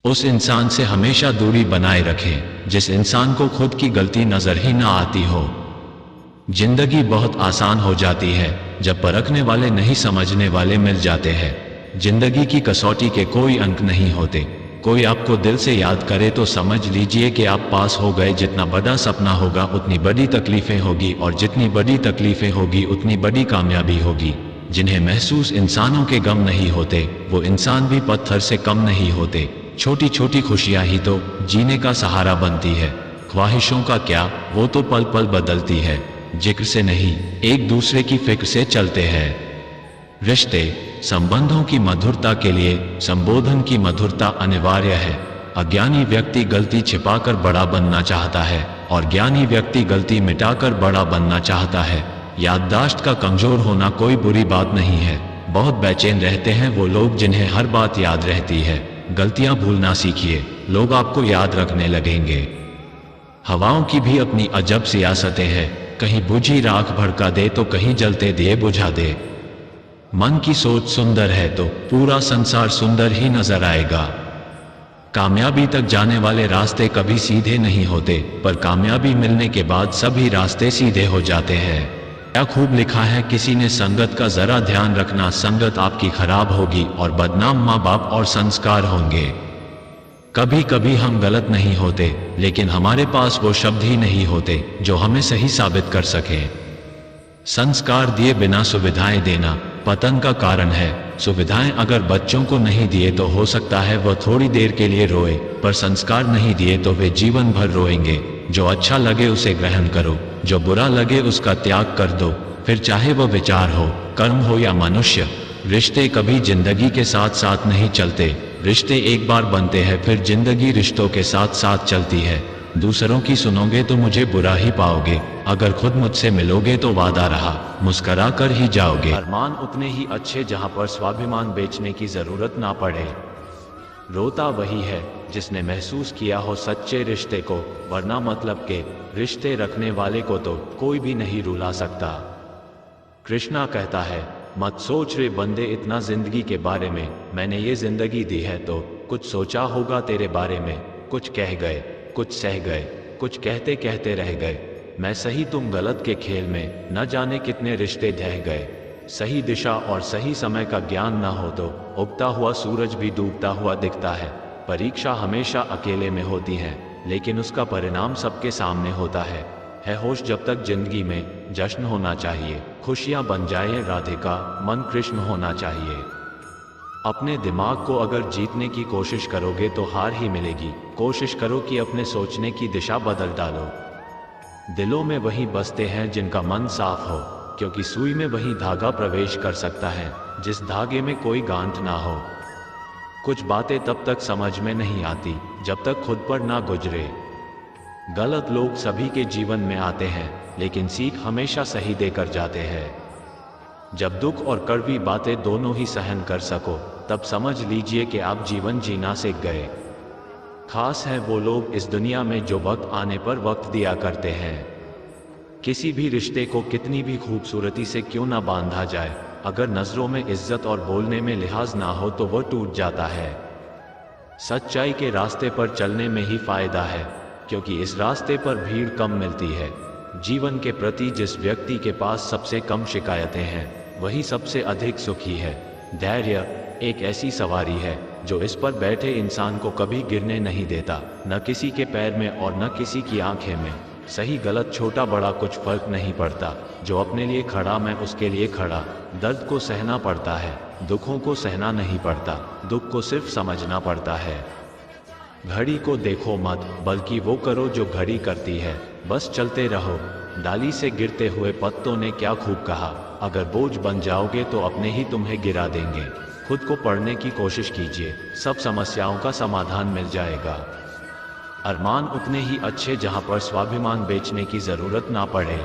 उस इंसान से हमेशा दूरी बनाए रखें जिस इंसान को खुद की गलती नजर ही ना आती हो। जिंदगी बहुत आसान हो जाती है जब परखने वाले नहीं समझने वाले मिल जाते हैं। जिंदगी की कसौटी के कोई अंक नहीं होते। कोई आपको दिल से याद करे तो समझ लीजिए कि आप पास हो गए। जितना बड़ा सपना होगा उतनी बड़ी तकलीफें होगी, और जितनी बड़ी तकलीफें होगी उतनी बड़ी कामयाबी होगी। जिन्हें महसूस इंसानों के गम नहीं होते वो इंसान भी पत्थर से कम नहीं होते। छोटी छोटी खुशियां ही तो जीने का सहारा बनती है। ख्वाहिशों का क्या, वो तो पल पल बदलती है। जिक्र से नहीं, एक दूसरे की फिक्र से चलते हैं। रिश्ते संबंधों की मधुरता के लिए संबोधन की मधुरता अनिवार्य है। अज्ञानी व्यक्ति गलती छिपाकर बड़ा बनना चाहता है और ज्ञानी व्यक्ति गलती मिटाकर बड़ा बनना चाहता है। याददाश्त का कमजोर होना कोई बुरी बात नहीं है। बहुत बेचैन रहते हैं वो लोग जिन्हें हर बात याद रहती है। गलतियां भूलना सीखिए, लोग आपको याद रखने लगेंगे। हवाओं की भी अपनी अजब सियासतें हैं, कहीं बुझी राख भड़का दे तो कहीं जलते दिए बुझा दे। मन की सोच सुंदर है तो पूरा संसार सुंदर ही नजर आएगा। कामयाबी तक जाने वाले रास्ते कभी सीधे नहीं होते, पर कामयाबी मिलने के बाद सभी रास्ते सीधे हो जाते हैं। क्या खूब लिखा है किसी ने, संगत का जरा ध्यान रखना, संगत आपकी खराब होगी और बदनाम माँ बाप और संस्कार होंगे। कभी कभी हम गलत नहीं होते, लेकिन हमारे पास वो शब्द ही नहीं होते जो हमें सही साबित कर सके। संस्कार दिए बिना सुविधाएं देना पतन का कारण है। सुविधाएं अगर बच्चों को नहीं दिए तो हो सकता है वह थोड़ी देर के लिए रोए, पर संस्कार नहीं दिए तो वे जीवन भर रोएंगे। जो अच्छा लगे उसे ग्रहण करो, जो बुरा लगे उसका त्याग कर दो, फिर चाहे वह विचार हो, कर्म हो या मनुष्य। रिश्ते कभी जिंदगी के साथ साथ नहीं चलते। रिश्ते एक बार बनते हैं, फिर जिंदगी रिश्तों के साथ साथ चलती है। दूसरों की सुनोगे तो मुझे बुरा ही पाओगे, अगर खुद मुझसे मिलोगे तो वादा रहा मुस्करा कर ही जाओगे। अरमान उतने ही अच्छे जहां पर स्वाभिमान बेचने की जरूरत ना पड़े। रोता वही है जिसने महसूस किया हो सच्चे रिश्ते को, वरना मतलब के रिश्ते रखने वाले को तो कोई भी नहीं रुला सकता। कृष्णा कहता है, मत सोच रे बंदे इतना जिंदगी के बारे में, मैंने ये जिंदगी दी है तो कुछ सोचा होगा तेरे बारे में। कुछ कह गए, कुछ सह गए, कुछ कहते कहते रह गए। मैं सही तुम गलत के खेल में, न जाने कितने रिश्ते ढह गए। सही दिशा और सही समय का ज्ञान न हो तो उगता हुआ सूरज भी डूबता हुआ दिखता है। परीक्षा हमेशा अकेले में होती है, लेकिन उसका परिणाम सबके सामने होता है। होश जब तक जिंदगी में जश्न होना चाहिए, खुशियां बन जाए राधिका, मन कृष्ण होना चाहिए। अपने दिमाग को अगर जीतने की कोशिश करोगे तो हार ही मिलेगी। कोशिश करो कि अपने सोचने की दिशा बदल डालो। दिलों में वही बसते हैं जिनका मन साफ हो, क्योंकि सुई में वही धागा प्रवेश कर सकता है जिस धागे में कोई गांठ ना हो। कुछ बातें तब तक समझ में नहीं आती जब तक खुद पर ना गुजरे। गलत लोग सभी के जीवन में आते हैं, लेकिन सीख हमेशा सही देकर जाते हैं। जब दुख और कड़वी बातें दोनों ही सहन कर सको, तब समझ लीजिए कि आप जीवन जीना सीख गए। खास है वो लोग इस दुनिया में जो वक्त आने पर वक्त दिया करते हैं। किसी भी रिश्ते को कितनी भी खूबसूरती से क्यों ना बांधा जाए, अगर नजरों में इज्जत और बोलने में लिहाज ना हो तो वह टूट जाता है। सच्चाई के रास्ते पर चलने में ही फायदा है, क्योंकि इस रास्ते पर भीड़ कम मिलती है। जीवन के प्रति जिस व्यक्ति के पास सबसे कम शिकायतें हैं, वही सबसे अधिक सुखी है। धैर्य एक ऐसी सवारी है जो इस पर बैठे इंसान को कभी गिरने नहीं देता, न किसी के पैर में और न किसी की आंखें में। सही गलत छोटा बड़ा कुछ फर्क नहीं पड़ता। जो अपने लिए खड़ा मैं उसके लिए खड़ा। दर्द को सहना पड़ता है, दुखों को सहना नहीं पड़ता। दुख को सिर्फ समझना पड़ता है। घड़ी को देखो मत, बल्कि वो करो जो घड़ी करती है। बस चलते रहो। डाली से गिरते हुए पत्तों ने क्या खूब कहा, अगर बोझ बन जाओगे तो अपने ही तुम्हें गिरा देंगे। खुद को पढ़ने की कोशिश कीजिए, सब समस्याओं का समाधान मिल जाएगा। अरमान उतने ही अच्छे जहां पर स्वाभिमान बेचने की जरूरत ना पड़े।